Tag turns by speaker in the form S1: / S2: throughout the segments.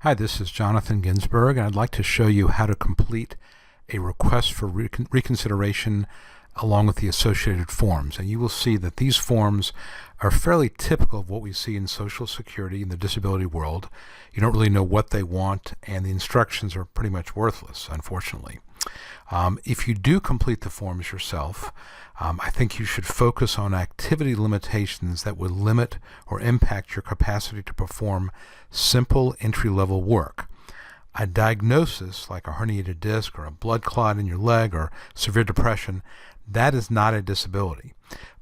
S1: Hi, this is Jonathan Ginsberg, and I'd like to show you how to complete a request for reconsideration along with the associated forms. And you will see that these forms are fairly typical of what we see in Social Security in the disability world. You don't really know what they want, and the instructions are pretty much worthless, unfortunately. If you do complete the forms yourself, I think you should focus on activity limitations that would limit or impact your capacity to perform simple entry-level work. A diagnosis like a herniated disc or a blood clot in your leg or severe depression, that is not a disability.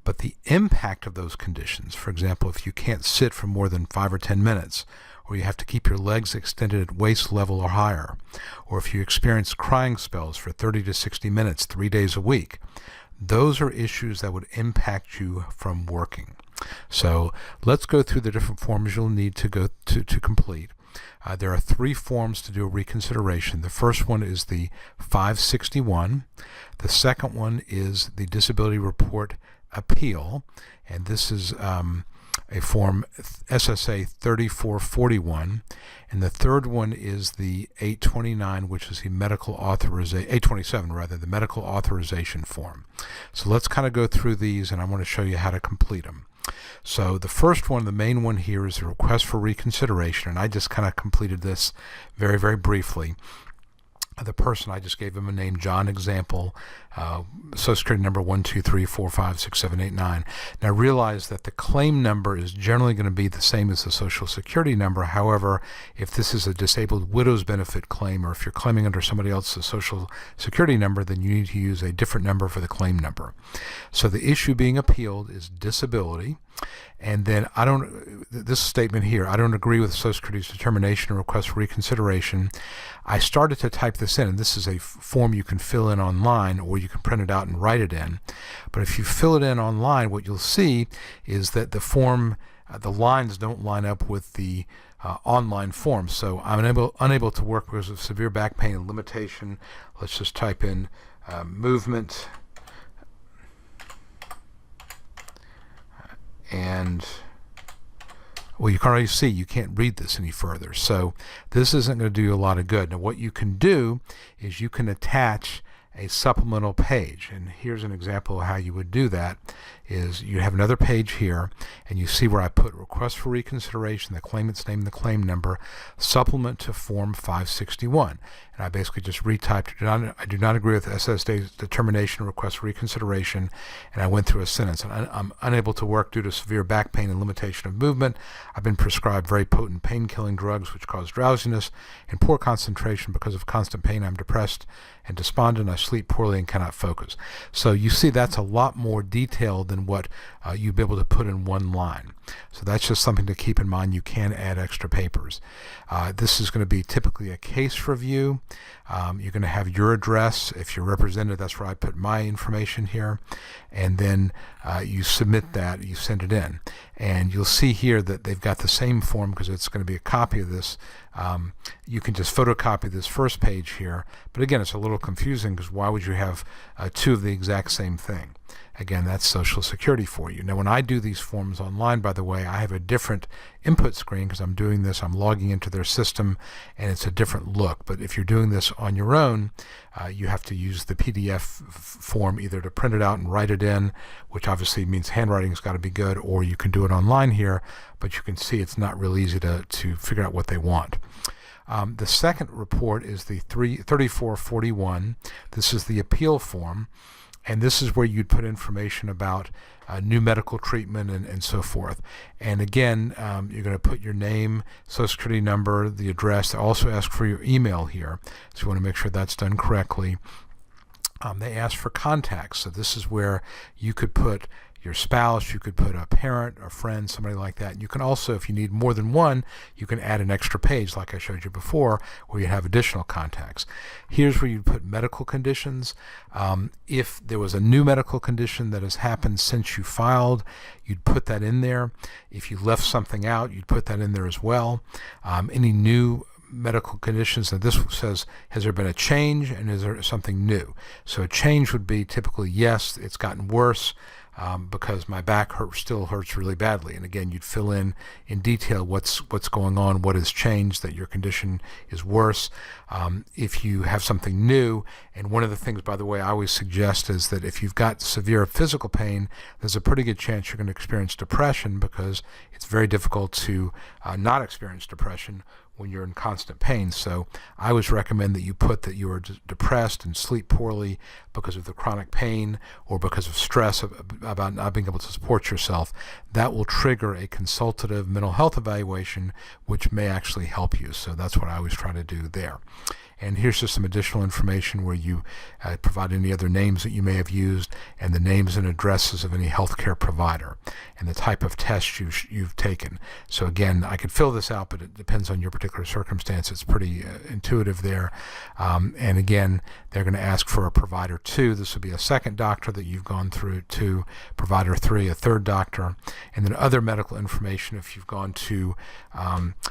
S1: But the impact of those conditions, for example, if you can't sit for more than 5 or 10 minutes, or you have to keep your legs extended at waist level or higher, or if you experience crying spells for 30 to 60 minutes 3 days a week, those are issues that would impact you from working. So let's go through the different forms you'll need to complete. There are 3 forms to do a reconsideration. The first one is the 561. The second one is the Disability Report Appeal, and this is a form SSA 3441, and the third one is the 829, which is the medical authorization, 827 rather, the medical authorization form. So let's kind of go through these, and I want to show you how to complete them. So the first one, the main one here, is the request for reconsideration, and I just kind of completed this very, very briefly. The person, I just gave him a name, John example, Social Security number 123456789. Now realize that the claim number is generally going to be the same as the Social Security number. However, if this is a disabled widow's benefit claim, or if you're claiming under somebody else's Social Security number, then you need to use a different number for the claim number. So the issue being appealed is disability. And then this statement here, I don't agree with Social Security's determination or request for reconsideration. I started to type this in, and this is a form you can fill in online, or you can print it out and write it in. But if you fill it in online, what you'll see is that the form, the lines don't line up with the online form. So I'm unable to work because of severe back pain and limitation. Let's just type in movement. And well, you can already see you can't read this any further. So this isn't going to do you a lot of good. Now what you can do is you can attach a supplemental page. And here's an example of how you would do that. Is you have another page here, and you see where I put request for reconsideration, the claimant's name, the claim number, supplement to form 561. And I basically just retyped, I do not agree with SSA's determination request for reconsideration, and I went through a sentence. And I'm unable to work due to severe back pain and limitation of movement. I've been prescribed very potent pain-killing drugs which cause drowsiness and poor concentration. Because of constant pain, I'm depressed and despondent. I sleep poorly and cannot focus. So you see that's a lot more detailed than what you'd be able to put in one line. So that's just something to keep in mind. You can add extra papers. This is going to be typically a case review. You're going to have your address. If you're represented, that's where I put my information here. And then you submit that, you send it in. And you'll see here that they've got the same form because it's going to be a copy of this. You can just photocopy this first page here. But again, it's a little confusing because why would you have 2 of the exact same thing? Again, that's Social Security for you. Now, when I do these forms online, by the way, I have a different input screen because I'm doing this, I'm logging into their system, and it's a different look. But if you're doing this on your own, you have to use the PDF form either to print it out and write it in, which obviously means handwriting's got to be good, or you can do it online here, but you can see it's not real easy to figure out what they want. The second report is the 3441. This is the appeal form. And this is where you'd put information about new medical treatment and so forth. And again, you're going to put your name, Social Security number, the address. They also ask for your email here, so you want to make sure that's done correctly. They ask for contacts, so this is where you could put your spouse, you could put a parent, a friend, somebody like that. You can also, if you need more than one, you can add an extra page like I showed you before where you have additional contacts. Here's where you put medical conditions. If there was a new medical condition that has happened since you filed, you'd put that in there. If you left something out, you'd put that in there as well. Any new medical conditions, and this says, has there been a change and is there something new? So a change would be typically, yes, it's gotten worse. because my back still hurts really badly. And again, you'd fill in detail what's going on, what has changed, that your condition is worse. If you have something new, and one of the things, by the way, I always suggest is that if you've got severe physical pain, there's a pretty good chance you're going to experience depression, because it's very difficult to not experience depression when you're in constant pain. So I always recommend that you put that you are depressed and sleep poorly because of the chronic pain or because of stress about not being able to support yourself. That will trigger a consultative mental health evaluation, which may actually help you. So that's what I always try to do there. And here's just some additional information where you provide any other names that you may have used, and the names and addresses of any healthcare provider, and the type of test you've taken. So again, I could fill this out, but it depends on your particular circumstance. It's pretty intuitive there. And again, they're going to ask for a provider 2. This would be a second doctor that you've gone through to. Provider 3, a third doctor. And then other medical information if you've gone to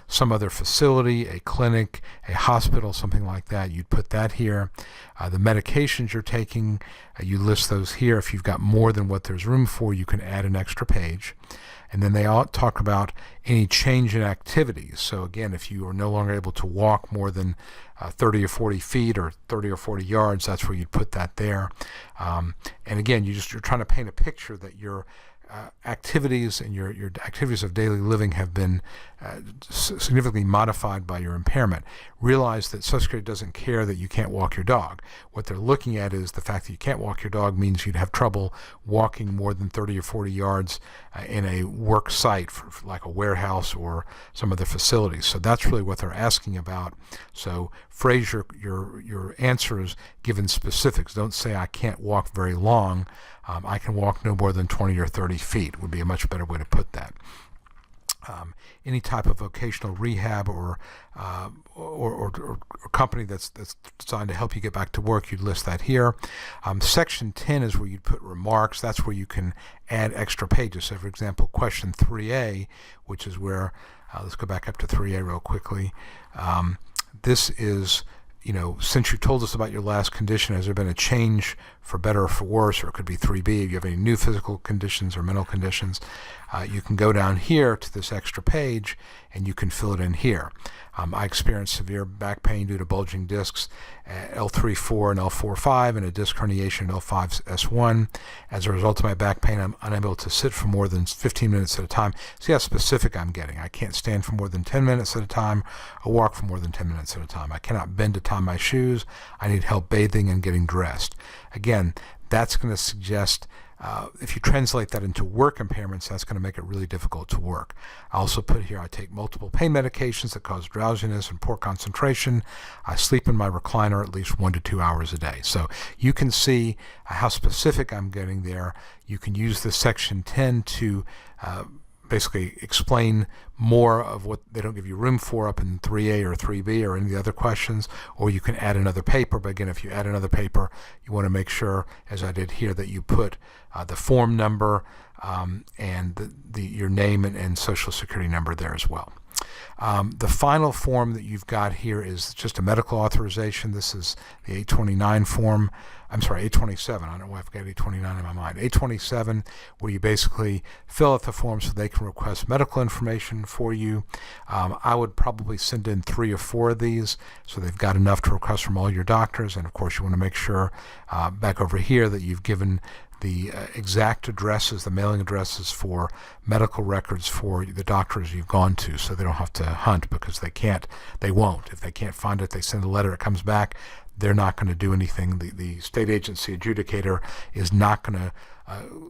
S1: some other facility, a clinic, a hospital, something like that. You'd put that here. The medications you're taking, you list those here. If you've got more than what there's room for, you can add an extra page. And then they all talk about any change in activities. So again, if you are no longer able to walk more than 30 or 40 feet or 30 or 40 yards, that's where you'd put that there. And again, you're trying to paint a picture that your activities and your activities of daily living have been significantly modified by your impairment. Realize that Social Security doesn't care that you can't walk your dog. What they're looking at is the fact that you can't walk your dog means you'd have trouble walking more than 30 or 40 yards in a work site, for like a warehouse or some other facilities. So that's really what they're asking about. So phrase your answers given specifics. Don't say, I can't walk very long. I can walk no more than 20 or 30 feet would be a much better way to put that. Any type of vocational rehab or company that's designed to help you get back to work, you'd list that here. Section 10 is where you'd put remarks. That's where you can add extra pages. So, for example, question 3A, which is where, let's go back up to 3A real quickly. This is, since you told us about your last condition, has there been a change for better or for worse? Or it could be 3B, if you have any new physical conditions or mental conditions. You can go down here to this extra page and you can fill it in here. I experienced severe back pain due to bulging discs at L3-4 and L4-5 and a disc herniation at L5-S1. As a result of my back pain, I'm unable to sit for more than 15 minutes at a time. See how specific I'm getting. I can't stand for more than 10 minutes at a time or walk for more than 10 minutes at a time. I cannot bend to tie my shoes. I need help bathing and getting dressed. Again, that's going to suggest, if you translate that into work impairments, that's going to make it really difficult to work. I also put here, I take multiple pain medications that cause drowsiness and poor concentration. I sleep in my recliner at least 1 to 2 hours a day. So you can see how specific I'm getting there. You can use this section 10 to basically explain more of what they don't give you room for up in 3A or 3B or any of the other questions, or you can add another paper. But again, if you add another paper, you want to make sure, as I did here, that you put the form number and your name and Social Security number there as well. The final form that you've got here is just a medical authorization. This is the 829 form. I'm sorry, 827. I don't know why I've got 829 in my mind. 827, where you basically fill out the form so they can request medical information for you. I would probably send in 3 or 4 of these so they've got enough to request from all your doctors. And of course, you want to make sure back over here that you've given the exact addresses, the mailing addresses for medical records for the doctors you've gone to, so they don't have to hunt, because they won't. If they can't find it, they send a letter, it comes back, they're not going to do anything. The state agency adjudicator is not going to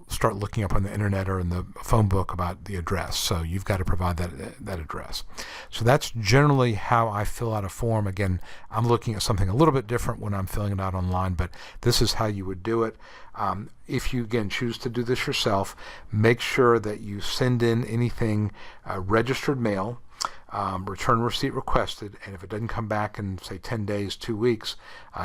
S1: start looking up on the internet or in the phone book about the address. So you've got to provide that address. So that's generally how I fill out a form. Again, I'm looking at something a little bit different when I'm filling it out online, but this is how you would do it. If you, again, choose to do this yourself, make sure that you send in anything registered mail, return receipt requested, and if it doesn't come back in, say, 10 days, 2 weeks,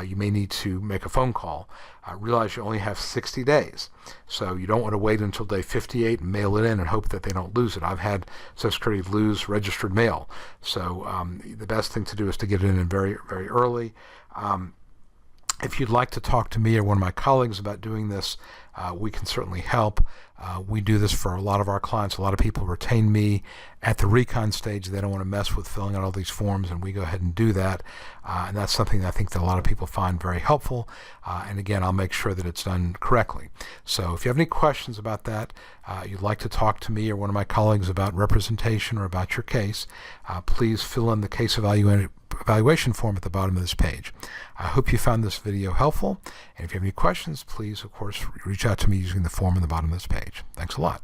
S1: you may need to make a phone call. Realize you only have 60 days, so you don't want to wait until day 58 and mail it in and hope that they don't lose it. I've had Social Security lose registered mail, so the best thing to do is to get it in very, very early. If you'd like to talk to me or one of my colleagues about doing this, we can certainly help. We do this for a lot of our clients. A lot of people retain me at the recon stage. They don't want to mess with filling out all these forms, and we go ahead and do that. And that's something that I think that a lot of people find very helpful. And again, I'll make sure that it's done correctly. So if you have any questions about that, you'd like to talk to me or one of my colleagues about representation or about your case, please fill in the case evaluation form at the bottom of this page. I hope you found this video helpful, and if you have any questions, please, of course, reach out to me using the form on the bottom of this page. Thanks a lot.